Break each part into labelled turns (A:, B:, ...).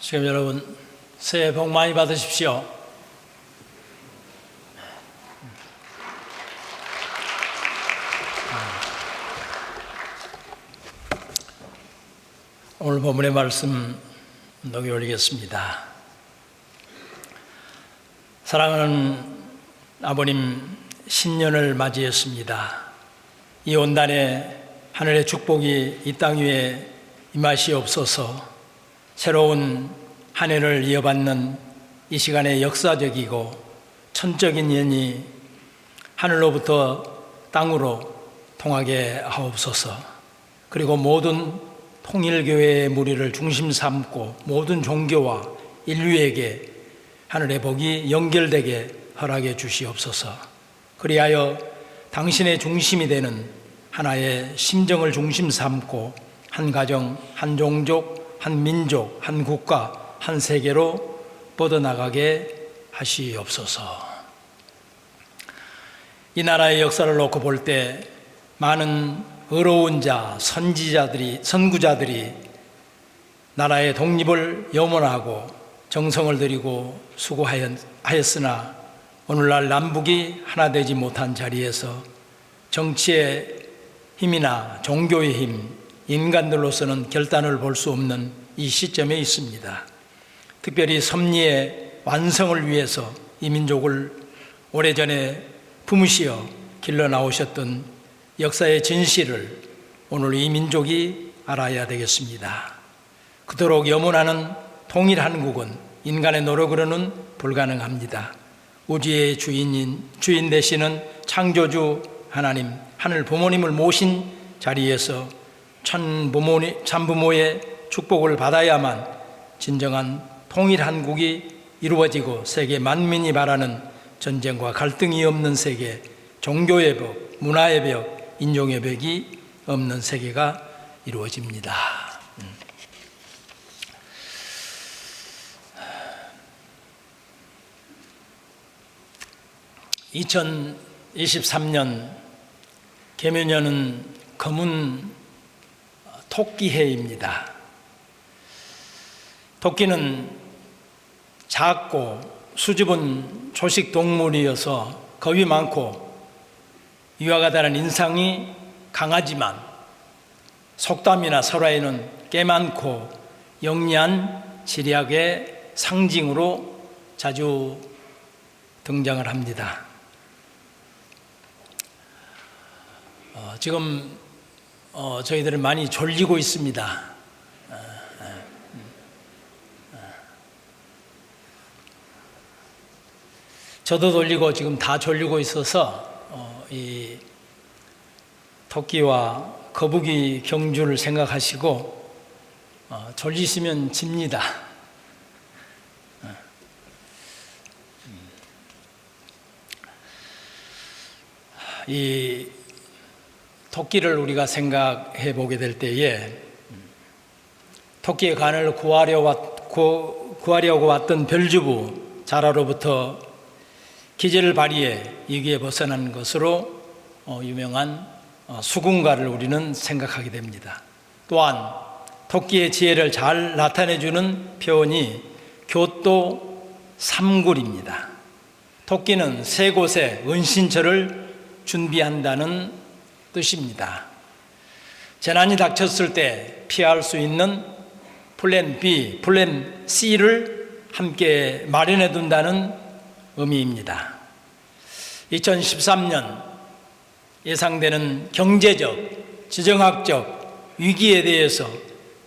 A: 지금 여러분 새해 복 많이 받으십시오. 오늘 본문의 말씀 녹여 올리겠습니다. 사랑하는 아버님, 신년을 맞이했습니다. 이 온단에 하늘의 축복이 이 땅 위에 임하시옵소서. 새로운 한 해를 이어받는 이 시간에 역사적이고 천적인 연이 하늘로부터 땅으로 통하게 하옵소서. 그리고 모든 통일교회의 무리를 중심 삼고 모든 종교와 인류에게 하늘의 복이 연결되게 허락해 주시옵소서. 그리하여 당신의 중심이 되는 하나의 심정을 중심 삼고 한 가정, 한 종족, 한 민족, 한 국가, 한 세계로 뻗어나가게 하시옵소서. 이 나라의 역사를 놓고 볼 때 많은 의로운 자, 선구자들이 나라의 독립을 염원하고 정성을 들이고 수고하였으나 오늘날 남북이 하나 되지 못한 자리에서 정치의 힘이나 종교의 힘, 인간들로서는 결단을 볼 수 없는 이 시점에 있습니다. 특별히 섭리의 완성을 위해서 이 민족을 오래전에 품으시어 길러 나오셨던 역사의 진실을 오늘 이 민족이 알아야 되겠습니다. 그토록 염원하는 통일 한국은 인간의 노력으로는 불가능합니다. 우주의 주인 되시는 창조주 하나님, 하늘 부모님을 모신 자리에서 참부모의 축복을 받아야만 진정한 통일 한국이 이루어지고 세계 만민이 바라는 전쟁과 갈등이 없는 세계, 종교의 벽, 문화의 벽, 인종의 벽이 없는 세계가 이루어집니다. 2023년 개묘년은 검은 토끼해입니다. 토끼는 작고 수줍은 초식 동물이어서 겁이 많고 유아가다는 인상이 강하지만 속담이나 설화에는 꽤 많고 영리한 지략의 상징으로 자주 등장을 합니다. 지금 저희들은 많이 졸리고 있습니다. 저도 졸리고 지금 다 졸리고 있어서 이 토끼와 거북이 경주를 생각하시고 졸리시면 집니다. 이 토끼를 우리가 생각해 보게 될 때에 토끼의 간을 구하려고 왔던 별주부 자라로부터 기절을 발휘해 위기에 벗어난 것으로 유명한 수군가를 우리는 생각하게 됩니다. 또한 토끼의 지혜를 잘 나타내주는 표현이 교토 삼굴입니다. 토끼는 세 곳에 은신처를 준비한다는 뜻입니다. 재난이 닥쳤을 때 피할 수 있는 플랜 B, 플랜 C를 함께 마련해 둔다는 의미입니다. 2013년 예상되는 경제적, 지정학적 위기에 대해서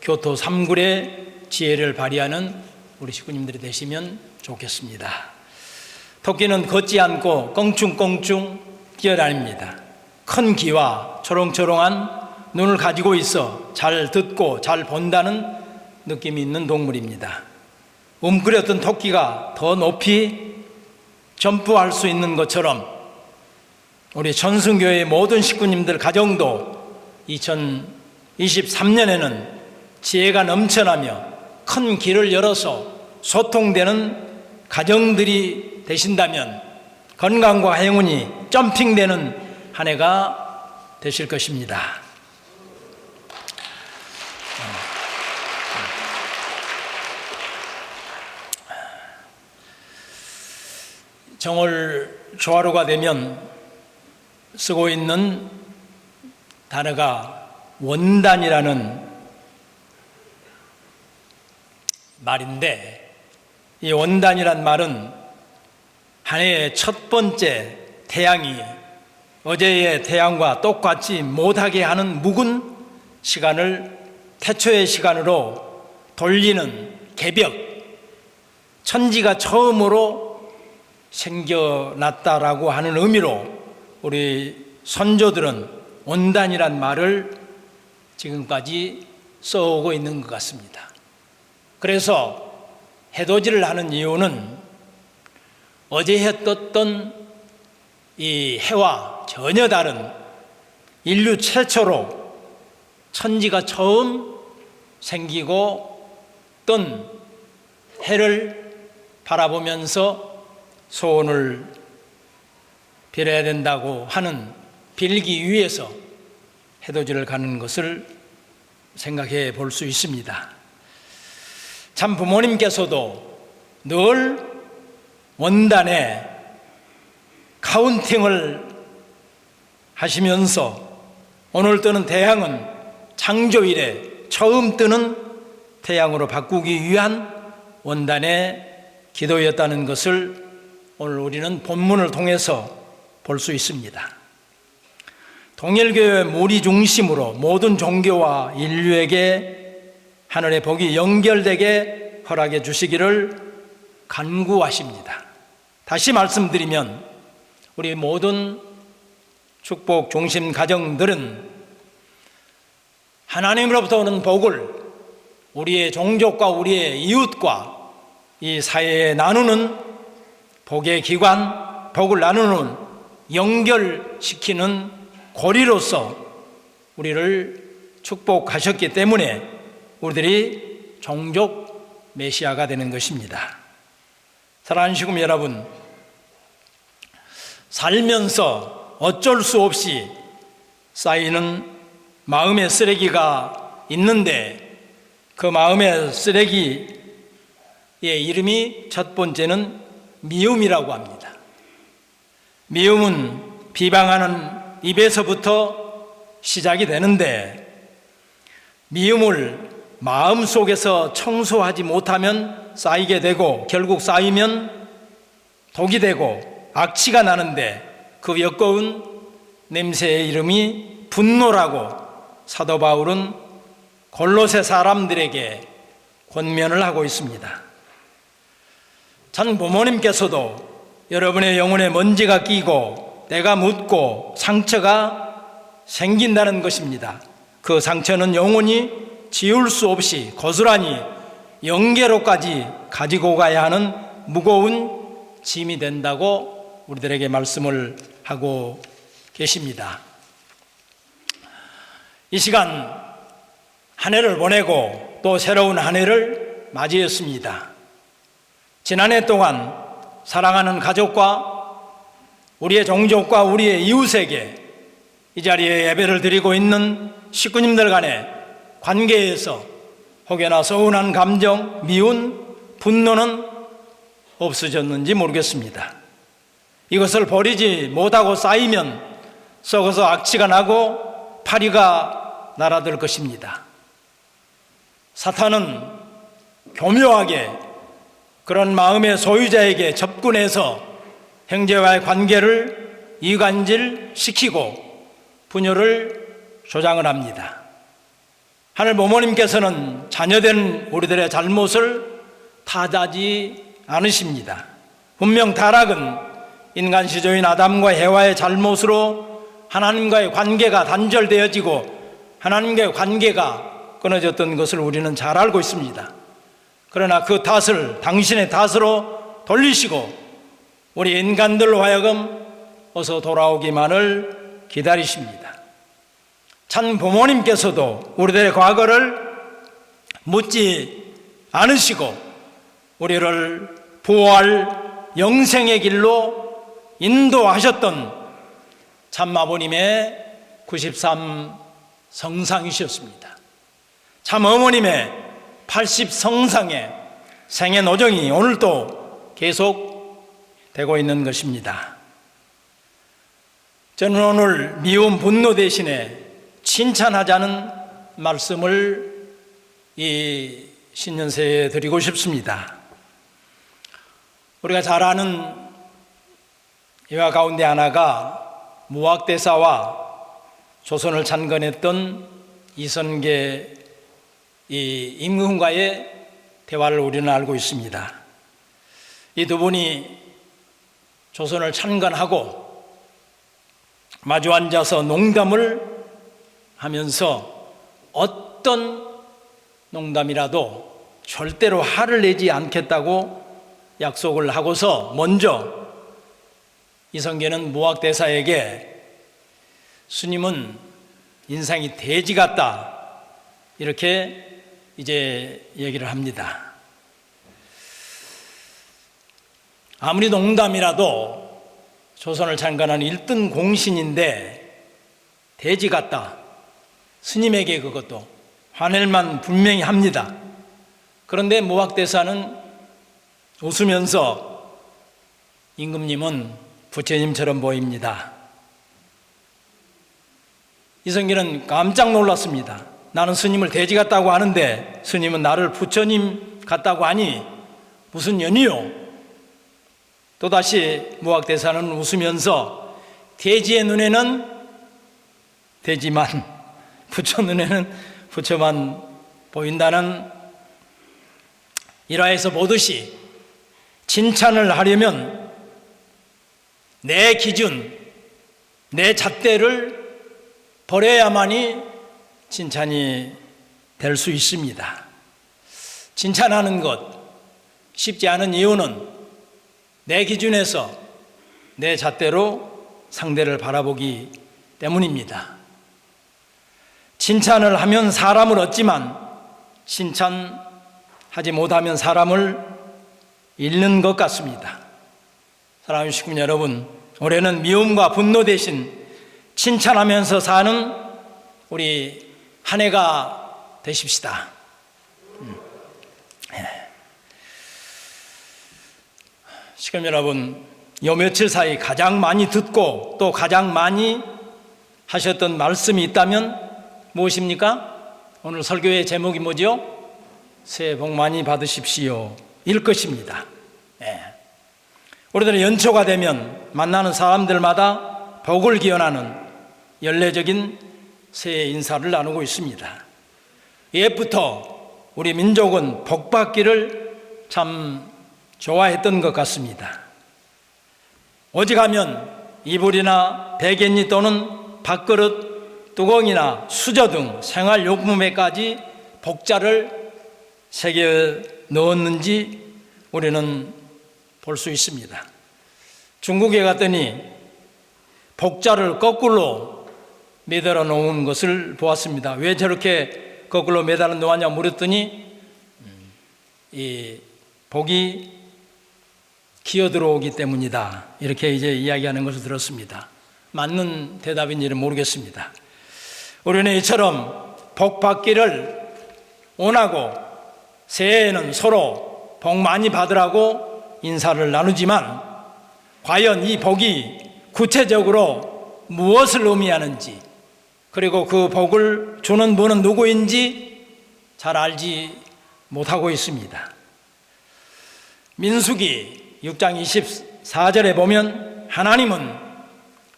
A: 교토 삼굴의 지혜를 발휘하는 우리 식구님들이 되시면 좋겠습니다. 토끼는 걷지 않고 껑충껑충 뛰어다닙니다. 큰 귀와 초롱초롱한 눈을 가지고 있어 잘 듣고 잘 본다는 느낌이 있는 동물입니다. 움츠렸던 토끼가 더 높이 점프할 수 있는 것처럼 우리 전승교회의 모든 식구님들 가정도 2023년에는 지혜가 넘쳐나며 큰 길을 열어서 소통되는 가정들이 되신다면 건강과 행운이 점핑되는 한 해가 되실 것입니다. 정월 조화로가 되면 쓰고 있는 단어가 원단이라는 말인데, 이 원단이란 말은 한 해의 첫 번째 태양이 어제의 태양과 똑같이 못하게 하는 묵은 시간을 태초의 시간으로 돌리는 개벽, 천지가 처음으로 생겨났다라고 하는 의미로 우리 선조들은 원단이란 말을 지금까지 써오고 있는 것 같습니다. 그래서 해돋이를 하는 이유는 어제 해 떴던 이 해와 전혀 다른 인류 최초로 천지가 처음 생기고 뜬 해를 바라보면서 소원을 빌어야 된다고 하는 빌기 위해서 해돋이를 가는 것을 생각해 볼 수 있습니다. 참 부모님께서도 늘 원단에 카운팅을 하시면서 오늘 뜨는 태양은 창조 이래 처음 뜨는 태양으로 바꾸기 위한 원단의 기도였다는 것을 오늘 우리는 본문을 통해서 볼 수 있습니다. 통일교회 무리 중심으로 모든 종교와 인류에게 하늘의 복이 연결되게 허락해 주시기를 간구하십니다. 다시 말씀드리면 우리 모든 축복 중심 가정들은 하나님으로부터 오는 복을 우리의 종족과 우리의 이웃과 이 사회에 나누는 복의 기관, 복을 나누는 연결시키는 고리로서 우리를 축복하셨기 때문에 우리들이 종족 메시아가 되는 것입니다. 사랑하는 시군 여러분, 살면서 어쩔 수 없이 쌓이는 마음의 쓰레기가 있는데 그 마음의 쓰레기의 이름이 첫 번째는 미움이라고 합니다. 미움은 비방하는 입에서부터 시작이 되는데 미움을 마음속에서 청소하지 못하면 쌓이게 되고 결국 쌓이면 독이 되고 악취가 나는데 그 여꺼운 냄새의 이름이 분노라고 사도 바울은 골로새 사람들에게 권면을 하고 있습니다. 전 부모님께서도 여러분의 영혼에 먼지가 끼고 때가 묻고 상처가 생긴다는 것입니다. 그 상처는 영원히 지울 수 없이 고스란히 영계로까지 가지고 가야 하는 무거운 짐이 된다고 우리들에게 말씀을 하고 계십니다. 이 시간 한 해를 보내고 또 새로운 한 해를 맞이했습니다. 지난해 동안 사랑하는 가족과 우리의 종족과 우리의 이웃에게 이 자리에 예배를 드리고 있는 식구님들 간의 관계에서 혹여나 서운한 감정, 미운, 분노는 없어졌는지 모르겠습니다. 이것을 버리지 못하고 쌓이면 썩어서 악취가 나고 파리가 날아들 것입니다. 사탄은 교묘하게 그런 마음의 소유자에게 접근해서 형제와의 관계를 이간질시키고 분열을 조장을 합니다. 하늘 부모님께서는 자녀된 우리들의 잘못을 탓하지 않으십니다. 분명 타락은 인간 시조인 아담과 해와의 잘못으로 하나님과의 관계가 단절되어지고 하나님과의 관계가 끊어졌던 것을 우리는 잘 알고 있습니다. 그러나 그 탓을 당신의 탓으로 돌리시고 우리 인간들로 하여금 어서 돌아오기만을 기다리십니다. 참 부모님께서도 우리들의 과거를 묻지 않으시고 우리를 부활 영생의 길로 인도하셨던 참 아버님의 93성상이셨습니다. 참 어머님의 80성상의 생애 노정이 오늘도 계속 되고 있는 것입니다. 저는 오늘 미움, 분노 대신에 칭찬하자는 말씀을 이 신년새에 드리고 싶습니다. 우리가 잘 아는 예화 가운데 하나가 무학대사와 조선을 창건했던 이성계 임금과의 대화를 우리는 알고 있습니다. 이 두 분이 조선을 창건하고 마주 앉아서 농담을 하면서 어떤 농담이라도 절대로 화를 내지 않겠다고 약속을 하고서 먼저 이성계는 무학대사에게 스님은 인상이 돼지 같다 이렇게 이제 얘기를 합니다. 아무리 농담이라도 조선을 창건한 1등 공신인데 돼지 같다. 스님에게 그것도 화낼만 분명히 합니다. 그런데 무학대사는 웃으면서 임금님은 부처님처럼 보입니다. 이성계는 깜짝 놀랐습니다. 나는 스님을 돼지 같다고 하는데 스님은 나를 부처님 같다고 하니 무슨 연이요? 또다시 무학대사는 웃으면서 돼지의 눈에는 돼지만, 부처 눈에는 부처만 보인다는 일화에서 보듯이 칭찬을 하려면 내 기준, 내 잣대를 버려야만이 칭찬이 될 수 있습니다. 칭찬하는 것 쉽지 않은 이유는 내 기준에서 내 잣대로 상대를 바라보기 때문입니다. 칭찬을 하면 사람을 얻지만 칭찬하지 못하면 사람을 잃는 것 같습니다. 사랑하는 식구 여러분, 올해는 미움과 분노 대신 칭찬하면서 사는 우리 한 해가 되십시다. 시간 여러분, 요 며칠 사이 가장 많이 듣고 또 가장 많이 하셨던 말씀이 있다면 무엇입니까? 오늘 설교의 제목이 뭐죠? 새해 복 많이 받으십시오 일 것입니다. 우리들은 연초가 되면 만나는 사람들마다 복을 기원하는 연례적인 새해 인사를 나누고 있습니다. 옛부터 우리 민족은 복 받기를 참 좋아했던 것 같습니다. 오직하면 이불이나 베갯니 또는 밥그릇, 뚜껑이나 수저 등 생활용품에까지 복자를 새겨 넣었는지 우리는 볼 수 있습니다. 중국에 갔더니 복자를 거꾸로 매달아 놓은 것을 보았습니다. 왜 저렇게 거꾸로 매달아 놓았냐 물었더니 이 복이 기어 들어오기 때문이다. 이렇게 이제 이야기하는 것을 들었습니다. 맞는 대답인지는 모르겠습니다. 우리는 이처럼 복 받기를 원하고 새해에는 서로 복 많이 받으라고 인사를 나누지만 과연 이 복이 구체적으로 무엇을 의미하는지 그리고 그 복을 주는 분은 누구인지 잘 알지 못하고 있습니다. 민수기 6장 24절에 보면 하나님은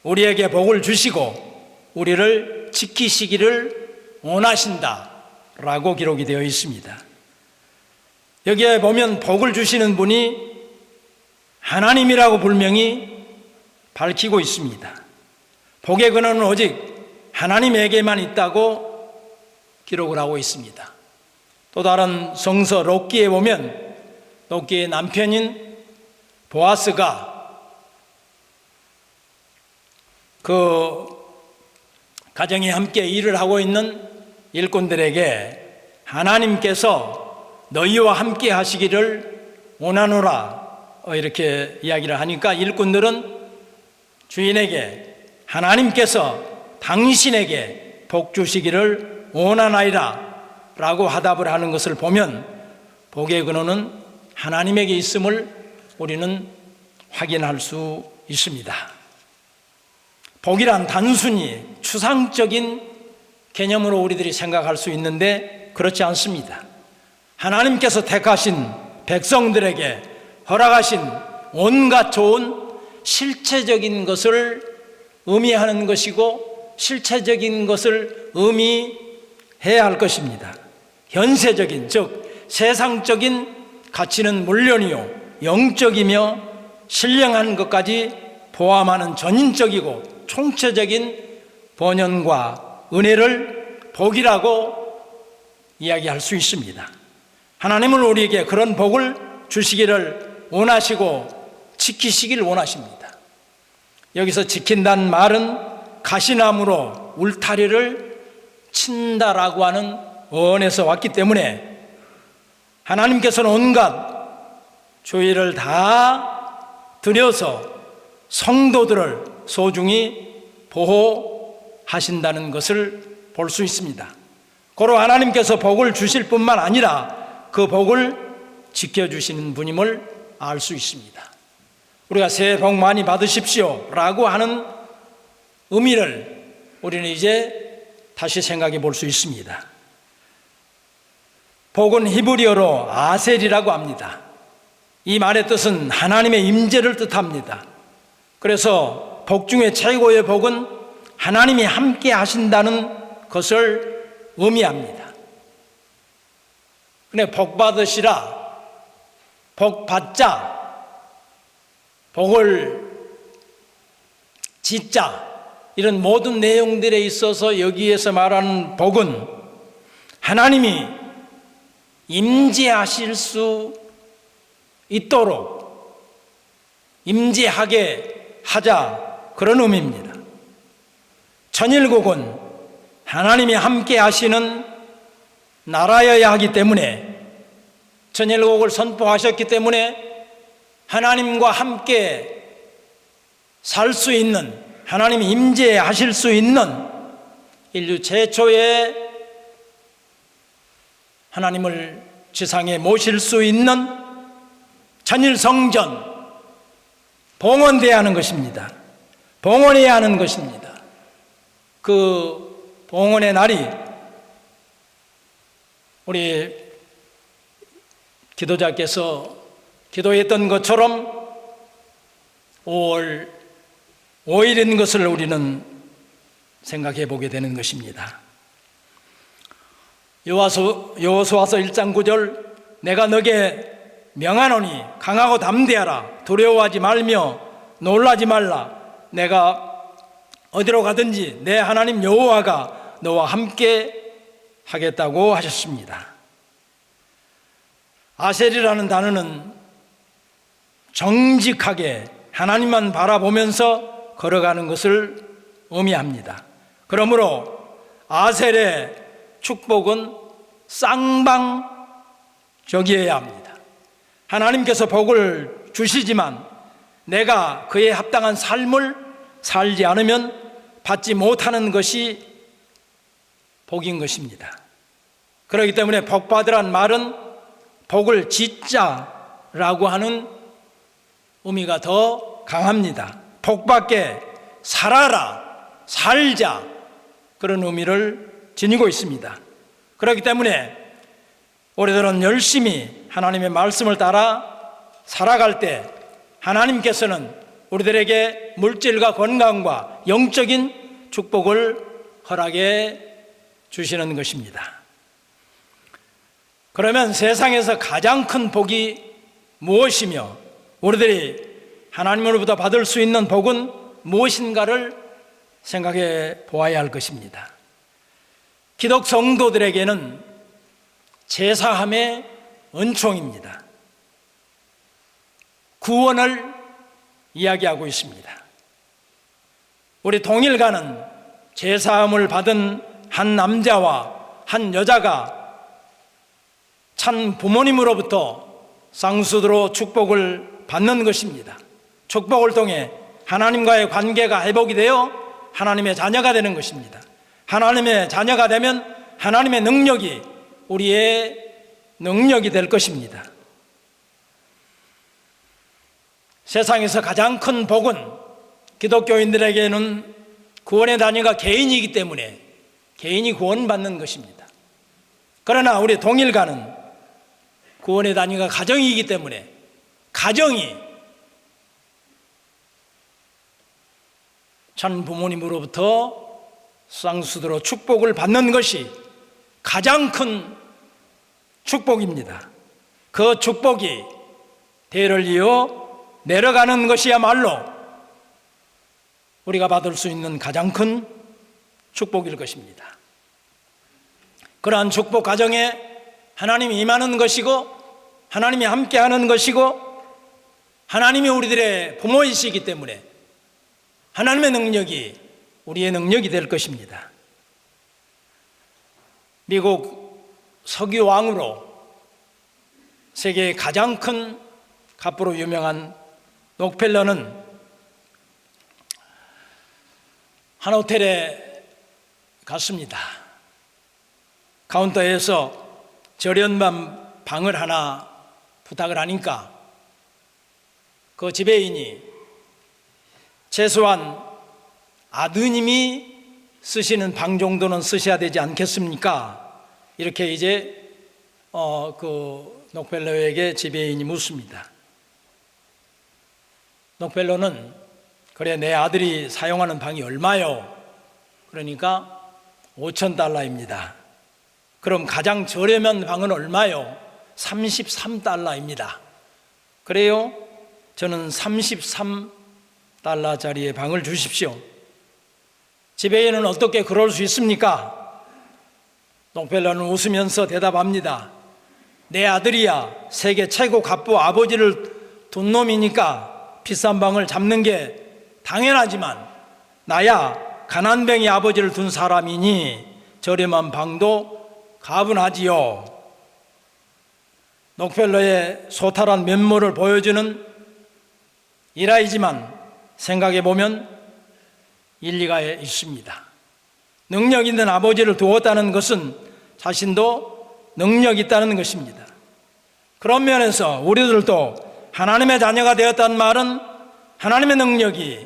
A: 우리에게 복을 주시고 우리를 지키시기를 원하신다 라고 기록이 되어 있습니다. 여기에 보면 복을 주시는 분이 하나님이라고 분명히 밝히고 있습니다. 복의 근원은 오직 하나님에게만 있다고 기록을 하고 있습니다. 또 다른 성서 롯기에 보면 롯기의 남편인 보아스가 그 가정에 함께 일을 하고 있는 일꾼들에게 하나님께서 너희와 함께 하시기를 원하노라 이렇게 이야기를 하니까 일꾼들은 주인에게 하나님께서 당신에게 복 주시기를 원하나이다 라고 화답을 하는 것을 보면 복의 근원은 하나님에게 있음을 우리는 확인할 수 있습니다. 복이란 단순히 추상적인 개념으로 우리들이 생각할 수 있는데 그렇지 않습니다. 하나님께서 택하신 백성들에게 허락하신 온갖 좋은 실체적인 것을 의미하는 것이고 실체적인 것을 의미해야 할 것입니다. 현세적인, 즉 세상적인 가치는 물론이요 영적이며 신령한 것까지 포함하는 전인적이고 총체적인 번영과 은혜를 복이라고 이야기할 수 있습니다. 하나님은 우리에게 그런 복을 주시기를 원하시고 지키시기를 원하십니다. 여기서 지킨다는 말은 가시나무로 울타리를 친다라고 하는 어원에서 왔기 때문에 하나님께서는 온갖 주의를 다 들여서 성도들을 소중히 보호하신다는 것을 볼 수 있습니다. 고로 하나님께서 복을 주실 뿐만 아니라 그 복을 지켜주시는 분임을 알 수 있습니다. 우리가 새해 복 많이 받으십시오 라고 하는 의미를 우리는 이제 다시 생각해 볼 수 있습니다. 복은 히브리어로 아셀이라고 합니다. 이 말의 뜻은 하나님의 임재를 뜻합니다. 그래서 복 중에 최고의 복은 하나님이 함께 하신다는 것을 의미합니다. 근데 복 받으시라, 복 받자, 복을 짓자, 이런 모든 내용들에 있어서 여기에서 말하는 복은 하나님이 임재하실 수 있도록 임재하게 하자, 그런 의미입니다. 천일국은 하나님이 함께 하시는 나라여야 하기 때문에, 천일국을 선포하셨기 때문에 하나님과 함께 살 수 있는, 하나님이 임재하실 수 있는 인류 최초의 하나님을 지상에 모실 수 있는 천일성전, 봉헌되어야 하는 것입니다. 봉헌해야 하는 것입니다. 그 봉헌의 날이 우리 기도자께서 기도했던 것처럼 5월 5일인 것을 우리는 생각해 보게 되는 것입니다. 여호수아서 1장 9절, 내가 너게 명하노니 강하고 담대하라, 두려워하지 말며 놀라지 말라, 내가 어디로 가든지 내 하나님 여호와가 너와 함께 하겠다고 하셨습니다. 아셀이라는 단어는 정직하게 하나님만 바라보면서 걸어가는 것을 의미합니다. 그러므로 아셀의 축복은 쌍방적이어야 합니다. 하나님께서 복을 주시지만 내가 그에 합당한 삶을 살지 않으면 받지 못하는 것이 복인 것입니다. 그렇기 때문에 복받으란 말은 복을 짓자라고 하는 의미가 더 강합니다. 복받게 살아라, 살자, 그런 의미를 지니고 있습니다. 그렇기 때문에 우리들은 열심히 하나님의 말씀을 따라 살아갈 때 하나님께서는 우리들에게 물질과 건강과 영적인 축복을 허락해 주시는 것입니다. 그러면 세상에서 가장 큰 복이 무엇이며 우리들이 하나님으로부터 받을 수 있는 복은 무엇인가를 생각해 보아야 할 것입니다. 기독 성도들에게는 제사함의 은총입니다. 구원을 이야기하고 있습니다. 우리 통일가는 제사함을 받은 한 남자와 한 여자가 참 부모님으로부터 쌍수도로 축복을 받는 것입니다. 축복을 통해 하나님과의 관계가 회복이 되어 하나님의 자녀가 되는 것입니다. 하나님의 자녀가 되면 하나님의 능력이 우리의 능력이 될 것입니다. 세상에서 가장 큰 복은 기독교인들에게는 구원의 단위가 개인이기 때문에 개인이 구원받는 것입니다. 그러나 우리 동일가는 구원의 단위가 가정이기 때문에 가정이 참 부모님으로부터 쌍수도로 축복을 받는 것이 가장 큰 축복입니다. 그 축복이 대를 이어 내려가는 것이야말로 우리가 받을 수 있는 가장 큰 축복일 것입니다. 그러한 축복 가정에 하나님이 임하는 것이고 하나님이 함께하는 것이고 하나님이 우리들의 부모이시기 때문에 하나님의 능력이 우리의 능력이 될 것입니다. 미국 석유 왕으로 세계의 가장 큰 갑부로 유명한 록펠러는 한 호텔에 갔습니다. 카운터에서 저렴한 방을 하나 부탁을 하니까 그 지배인이 최소한 아드님이 쓰시는 방 정도는 쓰셔야 되지 않겠습니까? 이렇게 이제 그 록펠러에게 지배인이 묻습니다. 록펠러는 그래 내 아들이 사용하는 방이 얼마요? 그러니까 $5,000입니다. 그럼 가장 저렴한 방은 얼마요? $33입니다. 그래요? 저는 $33짜리의 방을 주십시오. 지배인은 어떻게 그럴 수 있습니까? 록펠러는 웃으면서 대답합니다. 내 아들이야 세계 최고 갑부 아버지를 둔 놈이니까 비싼 방을 잡는 게 당연하지만 나야 가난뱅이 아버지를 둔 사람이니 저렴한 방도 가분하지요. 록펠러의 소탈한 면모를 보여주는 일화이지만 생각해보면 일리가 있습니다. 능력 있는 아버지를 두었다는 것은 자신도 능력 있다는 것입니다. 그런 면에서 우리들도 하나님의 자녀가 되었다는 말은 하나님의 능력이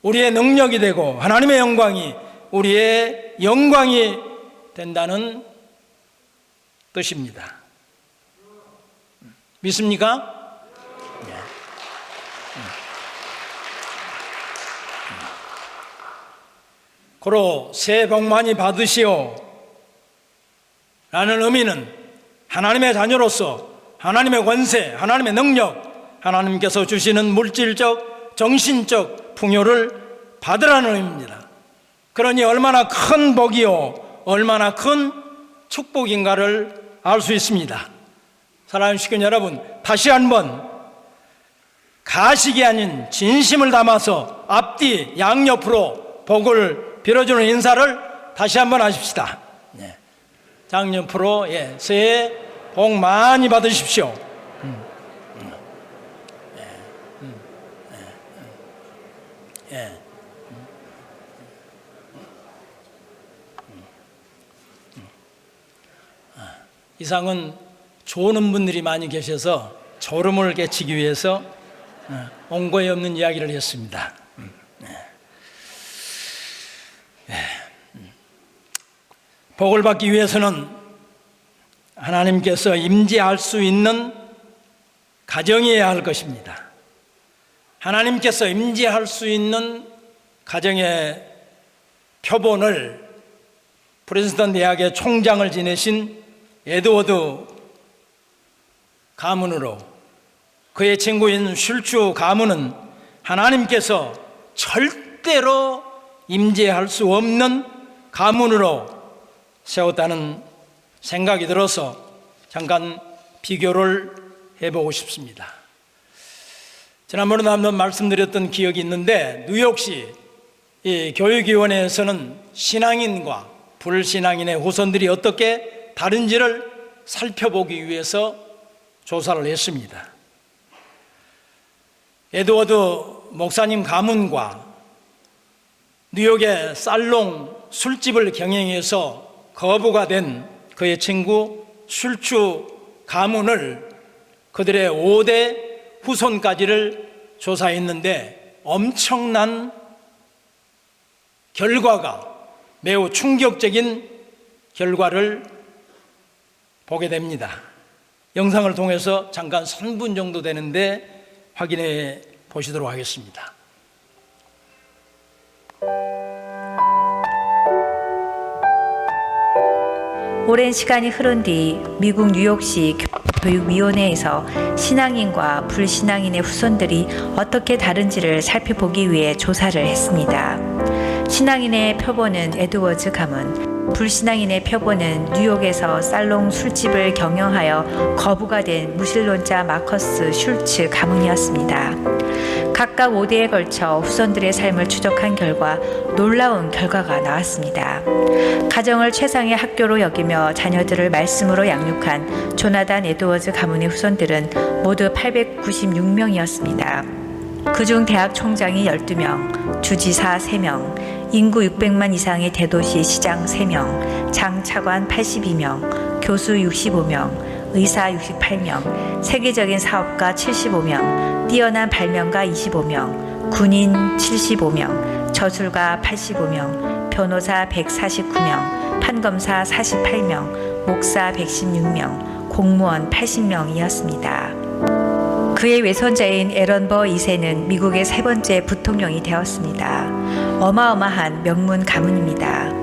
A: 우리의 능력이 되고 하나님의 영광이 우리의 영광이 된다는 뜻입니다. 믿습니까? 고로 새해 복 많이 받으시오 라는 의미는 하나님의 자녀로서 하나님의 권세, 하나님의 능력, 하나님께서 주시는 물질적, 정신적 풍요를 받으라는 의미입니다. 그러니 얼마나 큰 복이요 얼마나 큰 축복인가를 알 수 있습니다. 사랑하는 식구 여러분, 다시 한번 가식이 아닌 진심을 담아서 앞뒤 양옆으로 복을 빌어주는 인사를 다시 한번 하십시다. 장옆으로 새해 복 많이 받으십시오. 이상은 좋은 분들이 많이 계셔서 졸음을 깨치기 위해서 온고에 없는 이야기를 했습니다. 복을 받기 위해서는 하나님께서 임재할 수 있는 가정이어야 할 것입니다. 하나님께서 임재할 수 있는 가정의 표본을 프린스턴 대학의 총장을 지내신 에드워드 가문으로 그의 친구인 슐츠 가문은 하나님께서 절대로 임재할 수 없는 가문으로 세웠다는 생각이 들어서 잠깐 비교를 해보고 싶습니다. 지난번에 한번 말씀드렸던 기억이 있는데 뉴욕시 이 교육위원회에서는 신앙인과 불신앙인의 후손들이 어떻게 다른지를 살펴보기 위해서 조사를 했습니다. 에드워드 목사님 가문과 뉴욕의 살롱 술집을 경영해서 거부가 된 그의 친구 슐츠 가문을 그들의 5대 후손까지를 조사했는데 엄청난 결과가, 매우 충격적인 결과를 보게 됩니다. 영상을 통해서 잠깐 3분 정도 되는데 확인해 보시도록 하겠습니다.
B: 오랜 시간이 흐른 뒤 미국 뉴욕시 교육위원회에서 신앙인과 불신앙인의 후손들이 어떻게 다른지를 살펴보기 위해 조사를 했습니다. 신앙인의 표본은 에드워즈 가문, 불신앙인의 표본은 뉴욕에서 살롱 술집을 경영하여 거부가 된 무신론자 마커스 슐츠 가문이었습니다. 각각 5대에 걸쳐 후손들의 삶을 추적한 결과 놀라운 결과가 나왔습니다. 가정을 최상의 학교로 여기며 자녀들을 말씀으로 양육한 조나단 에드워즈 가문의 후손들은 모두 896명이었습니다. 그중 대학 총장이 12명, 주지사 3명, 인구 600만 이상의 대도시 시장 3명, 장차관 82명, 교수 65명, 의사 68명, 세계적인 사업가 75명, 뛰어난 발명가 25명, 군인 75명, 저술가 85명, 변호사 149명, 판검사 48명, 목사 116명, 공무원 80명이었습니다. 그의 외손자인 에런 버 2세는 미국의 3번째 부통령이 되었습니다. 어마어마한 명문 가문입니다.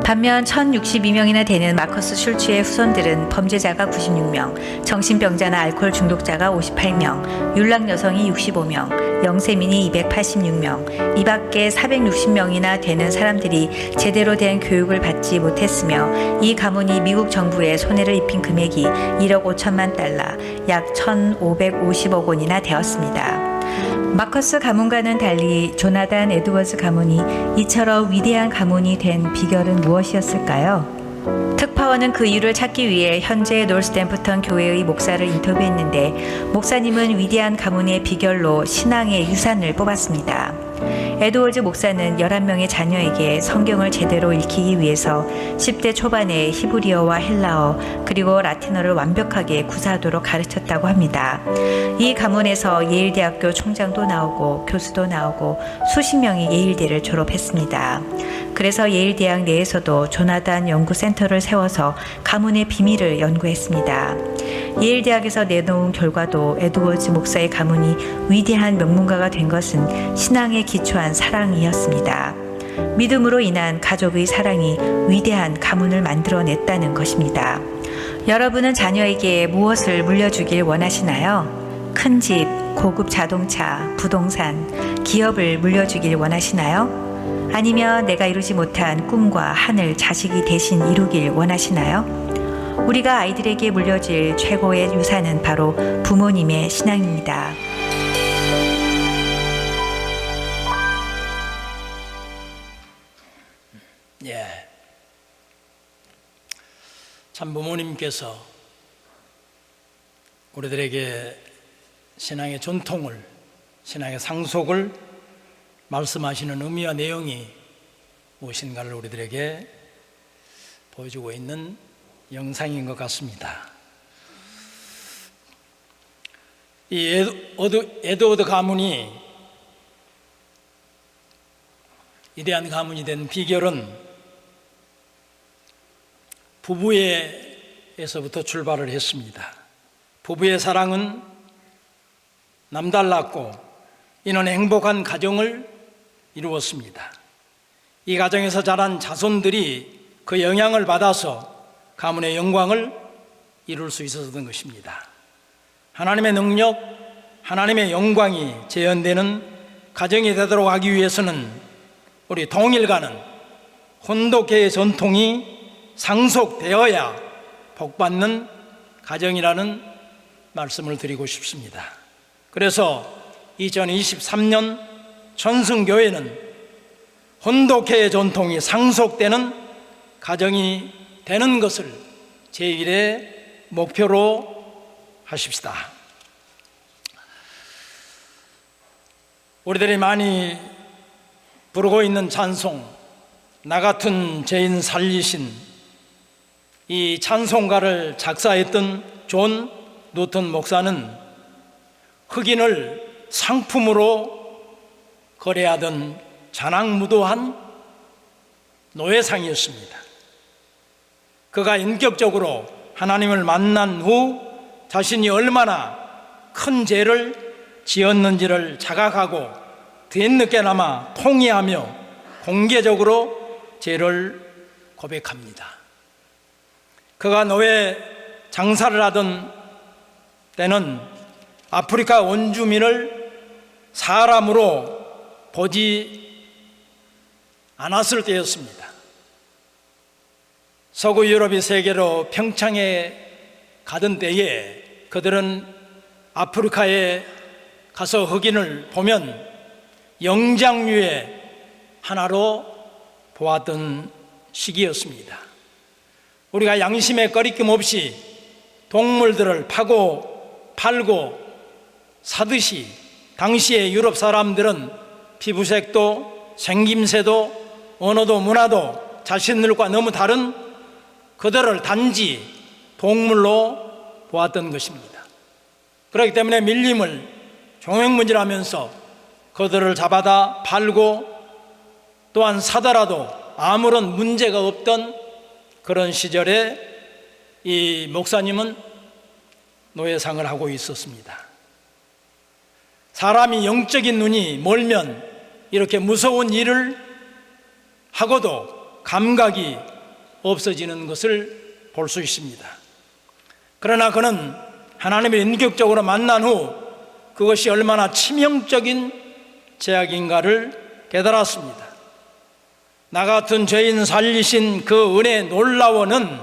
B: 반면 1062명이나 되는 마커스 슐츠의 후손들은 범죄자가 96명, 정신병자나 알코올 중독자가 58명, 율락 여성이 65명, 영세민이 286명, 이 밖에 460명이나 되는 사람들이 제대로 된 교육을 받지 못했으며 이 가문이 미국 정부에 손해를 입힌 금액이 1억 5천만 달러, 약 1,550억 원이나 되었습니다. 마커스 가문과는 달리 조나단 에드워즈 가문이 이처럼 위대한 가문이 된 비결은 무엇이었을까요? 특파원은 그 이유를 찾기 위해 현재 놀스탬프턴 교회의 목사를 인터뷰했는데 목사님은 위대한 가문의 비결로 신앙의 유산을 뽑았습니다. 에드워즈 목사는 11명의 자녀에게 성경을 제대로 읽히기 위해서 10대 초반에 히브리어와 헬라어 그리고 라틴어를 완벽하게 구사하도록 가르쳤다고 합니다. 이 가문에서 예일대학교 총장도 나오고 교수도 나오고 수십 명이 예일대를 졸업했습니다. 그래서 예일대학 내에서도 조나단 연구센터를 세워서 가문의 비밀을 연구했습니다. 예일대학에서 내놓은 결과도 에드워즈 목사의 가문이 위대한 명문가가 된 것은 신앙에 기초한 사랑이었습니다. 믿음으로 인한 가족의 사랑이 위대한 가문을 만들어냈다는 것입니다. 여러분은 자녀에게 무엇을 물려주길 원하시나요? 큰 집, 고급 자동차, 부동산, 기업을 물려주길 원하시나요? 아니면 내가 이루지 못한 꿈과 하늘, 자식이 대신 이루길 원하시나요? 우리가 아이들에게 물려줄 최고의 유산은 바로 부모님의 신앙입니다.
A: 참 부모님께서 우리들에게 신앙의 전통을, 신앙의 상속을 말씀하시는 의미와 내용이 무엇인가를 우리들에게 보여주고 있는 영상인 것 같습니다. 이 에드워드 가문이 위대한 가문이 된 비결은 부부에서부터 출발을 했습니다. 부부의 사랑은 남달랐고 이는 행복한 가정을 이루었습니다. 이 가정에서 자란 자손들이 그 영향을 받아서 가문의 영광을 이룰 수 있었던 것입니다. 하나님의 능력, 하나님의 영광이 재현되는 가정이 되도록 하기 위해서는 우리 동일가는 혼독회의 전통이 상속되어야 복받는 가정이라는 말씀을 드리고 싶습니다. 그래서 2023년 전승교회는 혼독회의 전통이 상속되는 가정이 되는 것을 제1의 목표로 하십시다. 우리들이 많이 부르고 있는 찬송, 나 같은 죄인 살리신, 이 찬송가를 작사했던 존 노턴 목사는 흑인을 상품으로 거래하던 잔악무도한 노예상이었습니다. 그가 인격적으로 하나님을 만난 후 자신이 얼마나 큰 죄를 지었는지를 자각하고 뒤늦게나마 통회하며 공개적으로 죄를 고백합니다. 그가 노예 장사를 하던 때는 아프리카 원주민을 사람으로 보지 않았을 때였습니다. 서구 유럽이 세계로 평창에 가던 때에 그들은 아프리카에 가서 흑인을 보면 영장류의 하나로 보았던 시기였습니다. 우리가 양심의 꺼리낌 없이 동물들을 파고 팔고 사듯이 당시의 유럽 사람들은 피부색도 생김새도 언어도 문화도 자신들과 너무 다른 그들을 단지 동물로 보았던 것입니다. 그렇기 때문에 밀림을 종횡무진하면서 그들을 잡아다 팔고 또한 사더라도 아무런 문제가 없던 그런 시절에 이 목사님은 노예상을 하고 있었습니다. 사람이 영적인 눈이 멀면 이렇게 무서운 일을 하고도 감각이 없어지는 것을 볼 수 있습니다. 그러나 그는 하나님을 인격적으로 만난 후 그것이 얼마나 치명적인 죄악인가를 깨달았습니다. 나 같은 죄인 살리신 그 은혜 놀라워는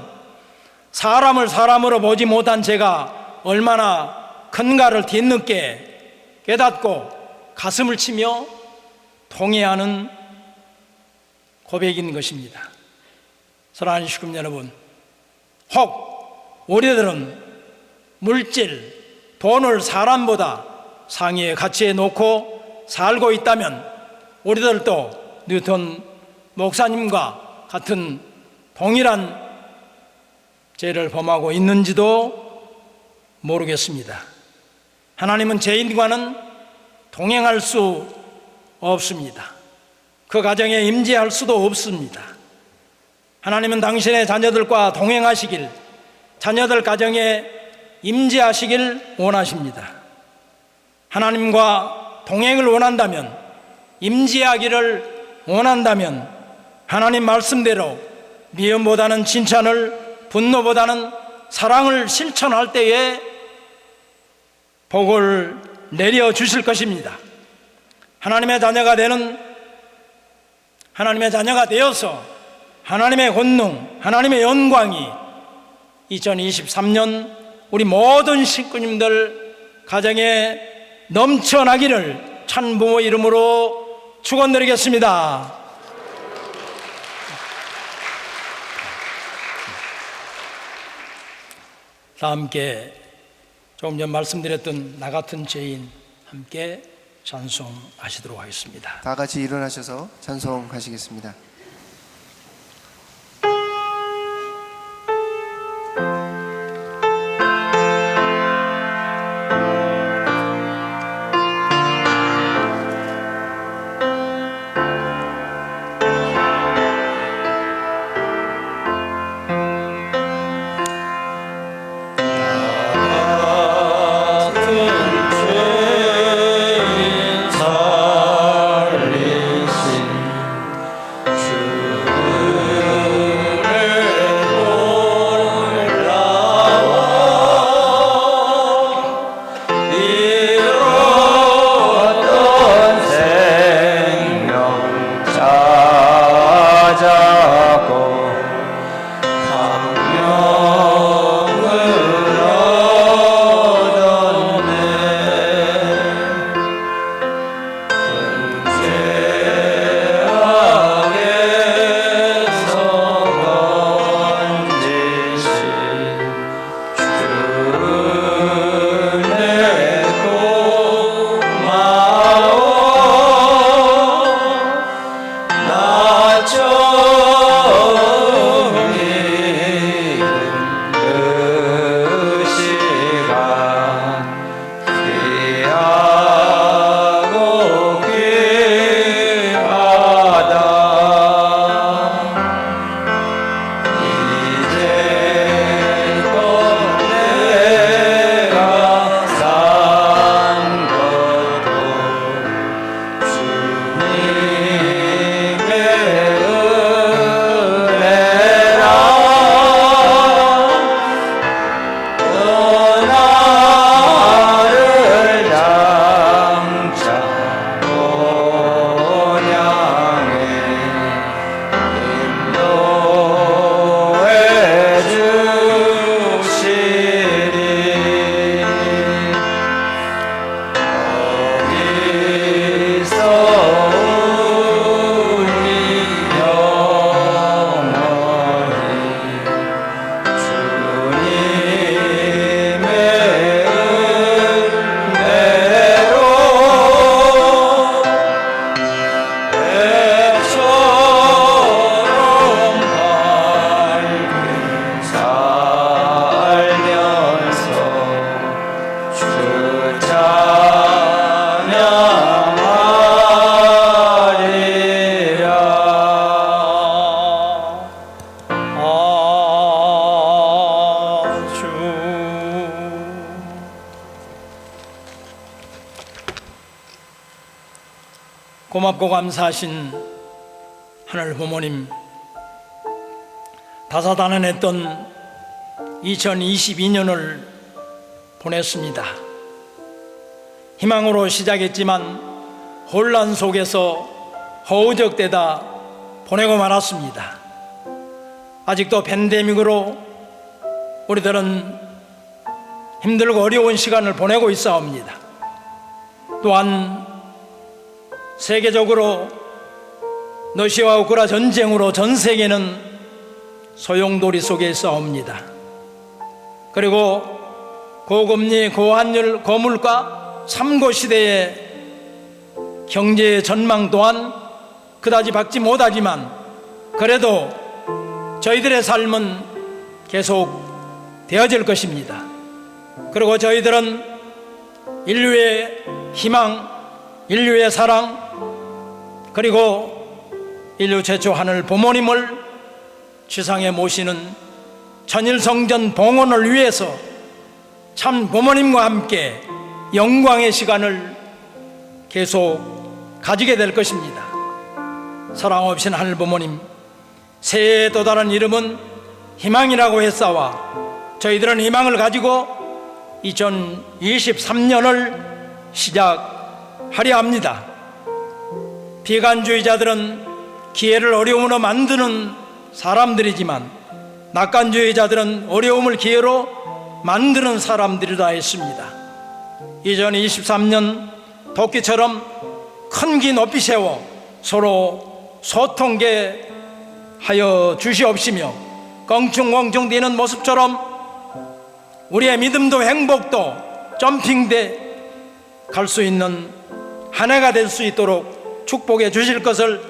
A: 사람을 사람으로 보지 못한 죄가 얼마나 큰가를 뒤늦게 깨닫고 가슴을 치며 통회하는 고백인 것입니다. 사랑하는 식구 여러분, 혹 우리들은 물질, 돈을 사람보다 상위의 가치에 놓고 살고 있다면 우리들도 뉴턴 목사님과 같은 동일한 죄를 범하고 있는지도 모르겠습니다. 하나님은 죄인과는 동행할 수 없습니다. 그 가정에 임재할 수도 없습니다. 하나님은 당신의 자녀들과 동행하시길, 자녀들 가정에 임재하시길 원하십니다. 하나님과 동행을 원한다면, 임재하기를 원한다면 하나님 말씀대로 미움보다는 칭찬을, 분노보다는 사랑을 실천할 때에 복을 내려주실 것입니다. 하나님의 자녀가 되어서 하나님의 권능, 하나님의 영광이 2023년 우리 모든 식구님들 가정에 넘쳐나기를 찬부모 이름으로 축원드리겠습니다. 다 함께 조금 전 말씀드렸던 나 같은 죄인 함께 찬송하시도록 하겠습니다.
C: 다 같이 일어나셔서 찬송하시겠습니다.
A: 살리신 고맙고 감사하신 하늘 부모님, 다사다난했던 2022년을 보냈습니다. 희망으로 시작했지만 혼란 속에서 허우적대다 보내고 말았습니다. 아직도 팬데믹으로 우리들은 힘들고 어려운 시간을 보내고 있사옵니다. 또한 세계적으로 러시아와 우크라 전쟁으로 전 세계는 소용돌이 속에 있사옵니다. 그리고 고금리, 고환율, 고물가 3고 시대의 경제의 전망 또한 그다지 밝지 못하지만 그래도 저희들의 삶은 계속 되어질 것입니다. 그리고 저희들은 인류의 희망, 인류의 사랑, 그리고 인류 최초 하늘 부모님을 지상에 모시는 천일성전 봉헌을 위해서 참 부모님과 함께 영광의 시간을 계속 가지게 될 것입니다. 사랑 없인 하늘 부모님, 새해의 또 다른 이름은 희망이라고 했사와 저희들은 희망을 가지고 2023년을 시작하려 합니다. 비관주의자들은 기회를 어려움으로 만드는 사람들이지만 낙관주의자들은 어려움을 기회로 만드는 사람들이라 했습니다. 2023년 도끼처럼 큰 기 높이 세워 서로 소통게 하여 주시옵시며 껑충껑충 뛰는 모습처럼 우리의 믿음도 행복도 점핑돼 갈 수 있는 한 해가 될 수 있도록 축복해 주실 것을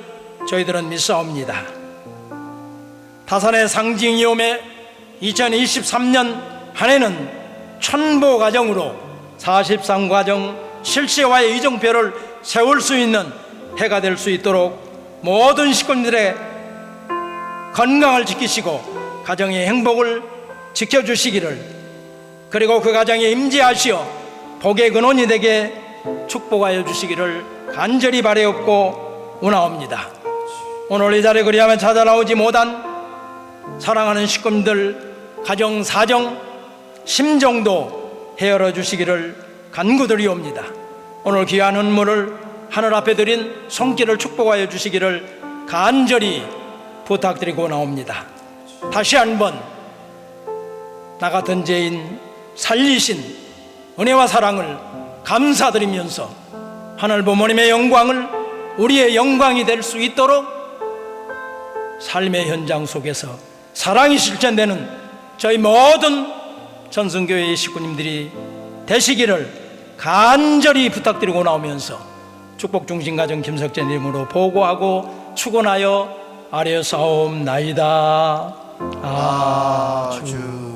A: 저희들은 믿사옵니다. 타산의 상징이오매 2023년 한 해는 천보 과정으로 43과정 실시와의 이정표를 세울 수 있는 해가 될 수 있도록 모든 식구들의 건강을 지키시고 가정의 행복을 지켜주시기를, 그리고 그 가정에 임재하시어 복의 근원이 되게 축복하여 주시기를 간절히 바라옵고 원하옵니다. 오늘 이 자리에 그리하면 찾아 나오지 못한 사랑하는 식구들 가정 사정 심정도 헤아려 주시기를 간구드리옵니다. 오늘 귀한 헌물을 하늘 앞에 드린 손길을 축복하여 주시기를 간절히 부탁드리고 나옵니다. 다시 한번 나 같은 죄인 살리신 은혜와 사랑을 감사드리면서 하늘 부모님의 영광을 우리의 영광이 될 수 있도록 삶의 현장 속에서 사랑이 실천되는 저희 모든 전승교회의 식구님들이 되시기를 간절히 부탁드리고 나오면서 축복중심가정 김석재 이름으로 보고하고 축원하여 아뢰사옵나이다. 아주